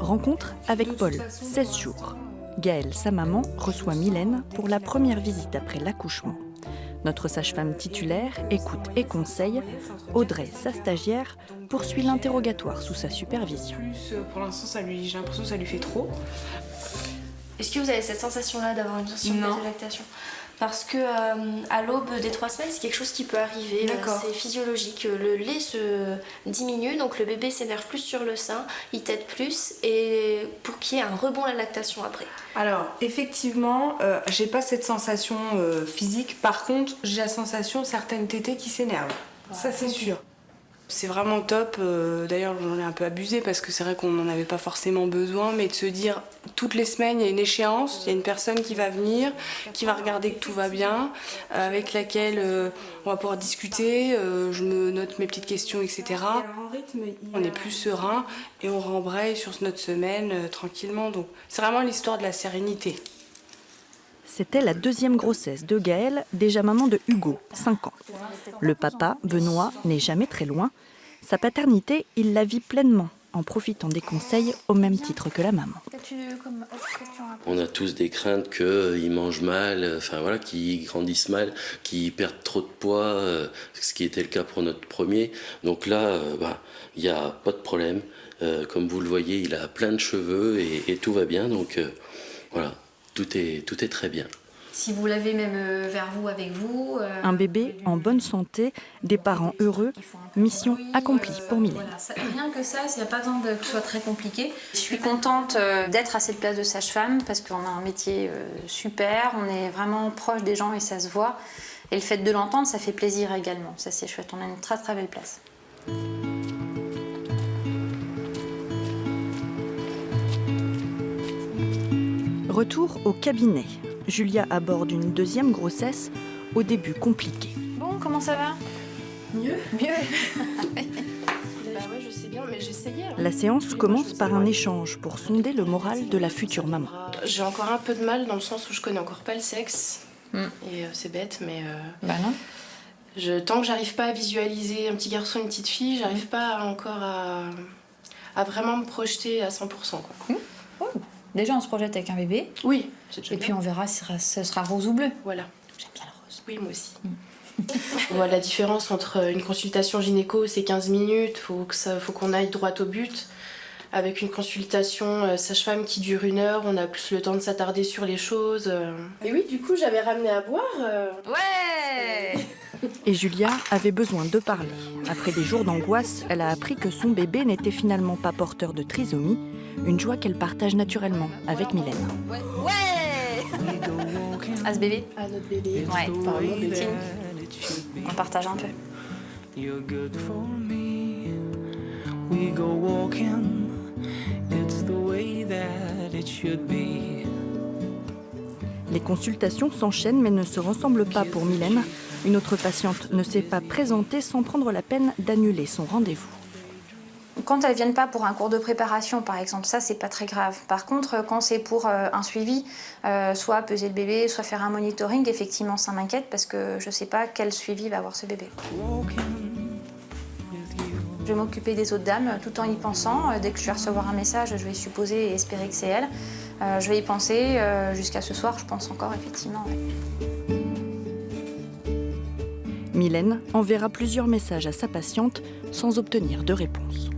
Rencontre avec Paul, 16 jours. Gaëlle, sa maman, reçoit Mylène pour la première visite après l'accouchement. Notre sage-femme titulaire écoute et conseille. Audrey, sa stagiaire, poursuit l'interrogatoire sous sa supervision. Pour l'instant, j'ai l'impression que ça lui fait trop. Est-ce que vous avez cette sensation-là d'avoir une sensation de lactation ? Parce que à l'aube des 3 semaines, c'est quelque chose qui peut arriver. C'est physiologique. Le lait se diminue, donc le bébé s'énerve plus sur le sein, il tète plus, et pour qu'il y ait un rebond à la lactation après. Alors, effectivement, j'ai pas cette sensation physique. Par contre, j'ai la sensation certaines tétées qui s'énervent. Ça, c'est sûr. C'est vraiment top. D'ailleurs, j'en ai un peu abusé parce que c'est vrai qu'on n'en avait pas forcément besoin, mais de se dire toutes les semaines, il y a une échéance, il y a une personne qui va venir, qui va regarder que tout va bien, avec laquelle on va pouvoir discuter, je me note mes petites questions, etc. On est plus serein et on rembraye sur notre semaine tranquillement. Donc, c'est vraiment l'histoire de la sérénité. C'était la 2e grossesse de Gaëlle, déjà maman de Hugo, 5 ans. Le papa, Benoît, n'est jamais très loin. Sa paternité, il la vit pleinement, en profitant des conseils au même titre que la maman. On a tous des craintes qu'ils mangent mal, qu'ils grandissent mal, qu'ils perdent trop de poids, ce qui était le cas pour notre premier. Donc là, il n'y a pas de problème. Comme vous le voyez, il a plein de cheveux et tout va bien. Donc voilà. Tout est très bien. Si vous l'avez même vers vous, avec vous... Un bébé en bonne santé, des parents heureux, mission accomplie pour Mylène. Rien que ça, il n'y a pas besoin que ce soit très compliqué. Je suis contente d'être à cette place de sage-femme parce qu'on a un métier super, on est vraiment proche des gens et ça se voit. Et le fait de l'entendre, ça fait plaisir également. Ça, c'est chouette, on a une très très belle place. Retour au cabinet. Julia aborde une 2e grossesse, au début compliquée. Bon, comment ça va ? Mieux ? Mieux. Je sais bien, mais j'essayais. La séance commence par un échange pour sonder le moral de la future maman. J'ai encore un peu de mal dans le sens où je connais encore pas le sexe. Et c'est bête, mais... non. Tant que j'arrive pas à visualiser un petit garçon, une petite fille, j'arrive pas encore à vraiment me projeter à 100%. Quoi. Déjà, on se projette avec un bébé. Oui. Et puis on verra si ce sera rose ou bleu. Voilà. J'aime bien le rose. Oui, moi aussi. On voit la différence entre une consultation gynéco, c'est 15 minutes, faut qu'on aille droit au but. Avec une consultation sage-femme qui dure 1 heure, on a plus le temps de s'attarder sur les choses. Et oui, du coup, j'avais ramené à boire. Ouais. Et Julia avait besoin de parler. Après des jours d'angoisse, elle a appris que son bébé n'était finalement pas porteur de trisomie, une joie qu'elle partage naturellement avec Mylène. Ouais. À ce bébé ? À notre bébé. Ouais. Enfin, mon bébé. On partage un peu. Les consultations s'enchaînent mais ne se ressemblent pas pour Mylène. Une autre patiente ne s'est pas présentée sans prendre la peine d'annuler son rendez-vous. Quand elles viennent pas pour un cours de préparation, par exemple, ça, c'est pas très grave. Par contre, quand c'est pour un suivi, soit peser le bébé, soit faire un monitoring, effectivement, ça m'inquiète parce que je sais pas quel suivi va avoir ce bébé. Je vais m'occuper des autres dames tout en y pensant. Dès que je vais recevoir un message, je vais supposer et espérer que c'est elle. Je vais y penser jusqu'à ce soir, je pense encore, effectivement. Ouais. Mylène enverra plusieurs messages à sa patiente sans obtenir de réponse.